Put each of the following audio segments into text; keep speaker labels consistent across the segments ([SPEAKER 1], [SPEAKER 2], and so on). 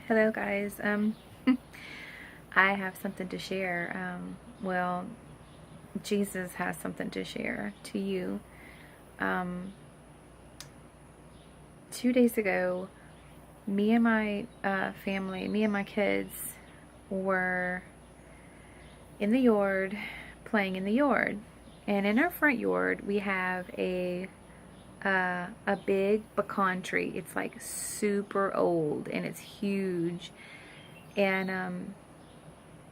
[SPEAKER 1] Hello guys. I have something to share. Well, Jesus has something to share to you. Um, 2 days ago, me and my family, me and my kids were in the yard, playing in the yard. And in our front yard, we have a big pecan tree. It's like super old and it's huge. And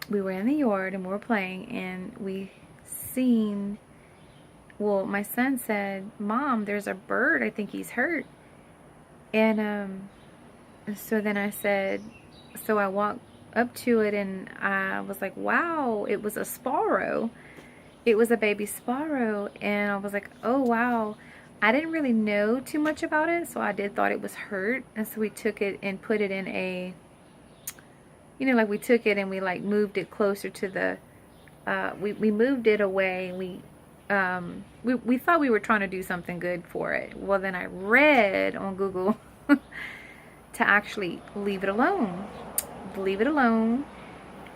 [SPEAKER 1] we were in the yard and we were playing, and we seen, well, my son said, "Mom, there's a bird. I think he's hurt." And so then I said, so I walked up to it and I was like, wow, it was a sparrow. It was a baby sparrow. And I was like, oh wow. I didn't really know too much about it, so I did thought it was hurt. And so we took it and put it in a, like we took it and we like moved it closer to the, we moved it away. We thought we were trying to do something good for it. Well, then I read on Google to actually leave it alone. Leave it alone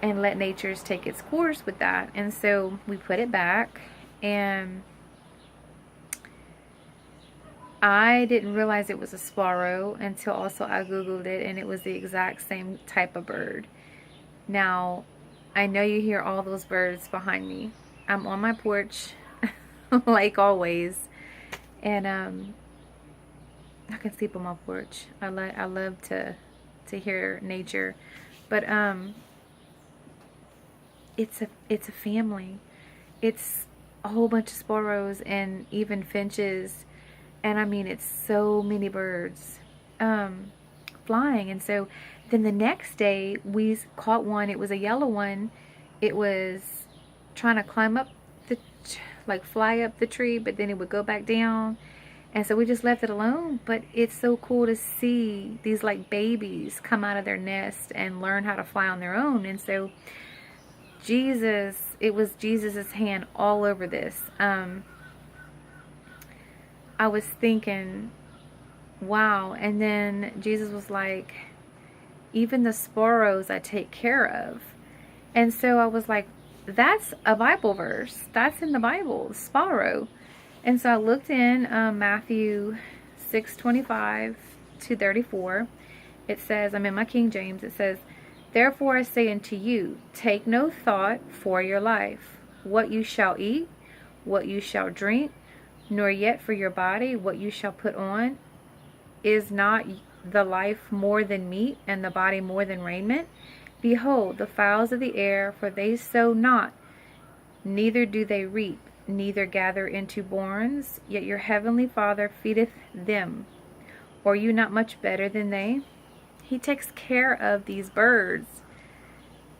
[SPEAKER 1] and let nature take its course with that. And so we put it back, and I didn't realize it was a sparrow until also I Googled it, and it was the exact same type of bird. Now, I know you hear all those birds behind me. I'm on my porch, like always, and I can sleep on my porch. I love to hear nature, but it's a family. It's a whole bunch of sparrows and even finches, and I mean it's so many birds flying. And so then the next day we caught one. It was a yellow one. It was trying to climb up the like fly up the tree, but then it would go back down. And so we just left it alone. But it's so cool to see these like babies come out of their nest and learn how to fly on their own. And so it was Jesus's hand all over this. I was thinking, wow. And then Jesus was like, even the sparrows I take care of. And so I was like, that's a Bible verse. That's in the Bible, sparrow. And so I looked in Matthew 6:25 to 34. It says, I'm in my King James, it says, "Therefore I say unto you, take no thought for your life, what you shall eat, what you shall drink, nor yet for your body, what you shall put on. Is not the life more than meat, and the body more than raiment? Behold, the fowls of the air, for they sow not, neither do they reap, neither gather into barns, yet your heavenly Father feedeth them. Are you not much better than they?" He takes care of these birds.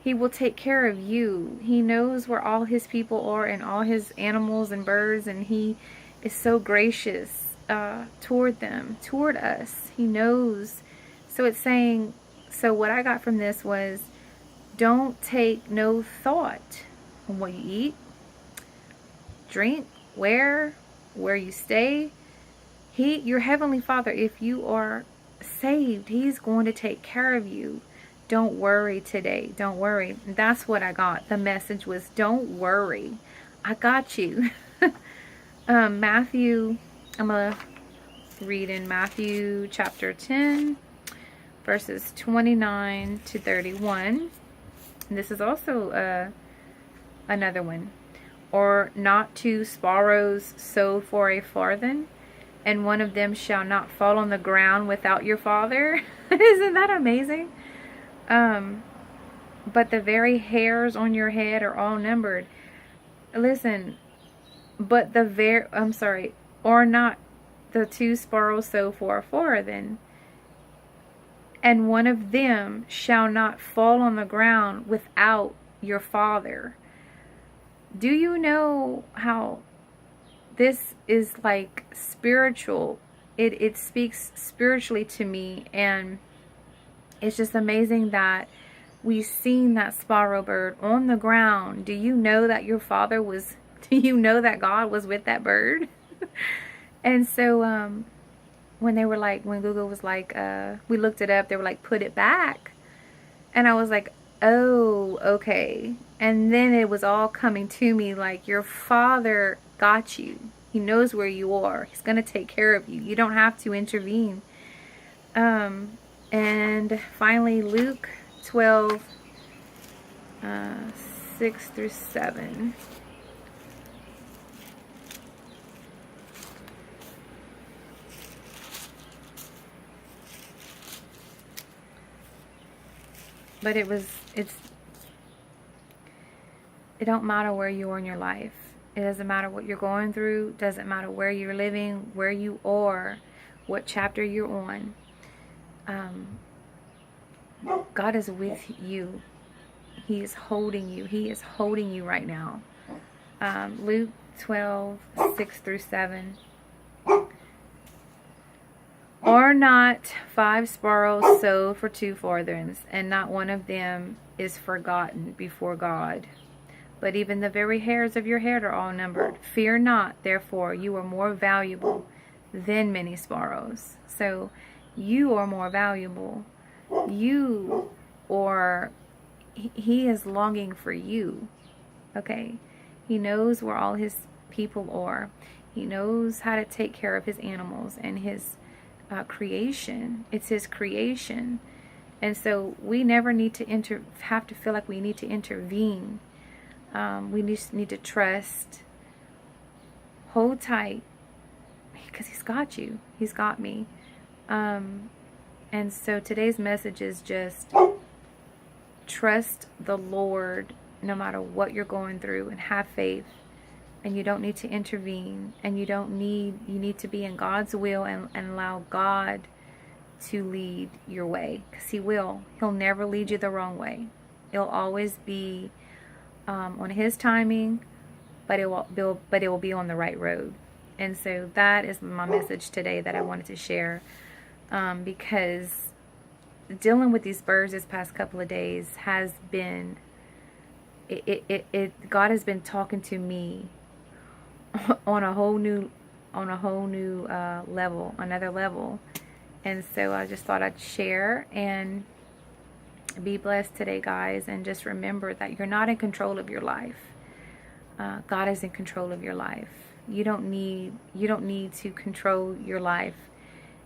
[SPEAKER 1] He will take care of you. He knows where all his people are and all his animals and birds, and he is so gracious toward them, toward us. He knows. So it's saying, so what I got from this was, don't take no thought on what you eat, drink, where you stay. Your heavenly Father, if you are saved, he's going to take care of you. Don't worry today. Don't worry. That's what I got. The message was, don't worry. I got you. Matthew, I'm going to read in Matthew chapter 10, verses 29 to 31. And this is also another one. "Or not two sparrows sold for a farthing, and one of them shall not fall on the ground without your Father?" Isn't that amazing? But the very hairs on your head are all numbered. Listen, or not the two sparrows sold for a farthing, and one of them shall not fall on the ground without your Father. Do you know how this is like spiritual? It speaks spiritually to me, and it's just amazing that we've seen that sparrow bird on the ground. Do you know that your Father was, do you know that God was with that bird? And so when Google was like, we looked it up, they were like, put it back. And I was like, oh, okay. And then it was all coming to me like, your Father got you. He knows where you are. He's going to take care of you. You don't have to intervene. And finally, Luke 12, 6 through 7. But it don't matter where you are in your life. It doesn't matter what you're going through. It doesn't matter where you're living, where you are, what chapter you're on. God is with you. He is holding you. He is holding you right now. Luke 12, 6 through 7. Are not 5 sparrows sold for 2 farthings, and not one of them is forgotten before God? But even the very hairs of your head are all numbered. Fear not, therefore, you are more valuable than many sparrows. So you are more valuable. You are, he is longing for you. Okay? He knows where all his people are. He knows how to take care of his animals and his creation. It's his creation. And so we never need to have to feel like we need to intervene. We just need to trust, hold tight, because he's got you. He's got me. And so today's message is just trust the Lord no matter what you're going through, and have faith. And you don't need to intervene, and you need to be in God's will and allow God to lead your way, because he will. He'll never lead you the wrong way. It'll always be on his timing, but it will be on the right road. And so that is my message today that I wanted to share, because dealing with these birds this past couple of days has been God has been talking to me on a whole new level, another level. And so I just thought I'd share, and be blessed today, guys. And just remember that you're not in control of your life. God is in control of your life. You don't need to control your life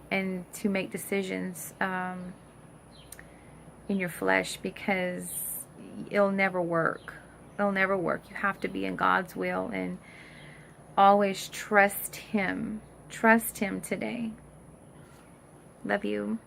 [SPEAKER 1] and to make decisions in your flesh, because it'll never work. It'll never work. You have to be in God's will, and always trust him. Trust him today. Love you.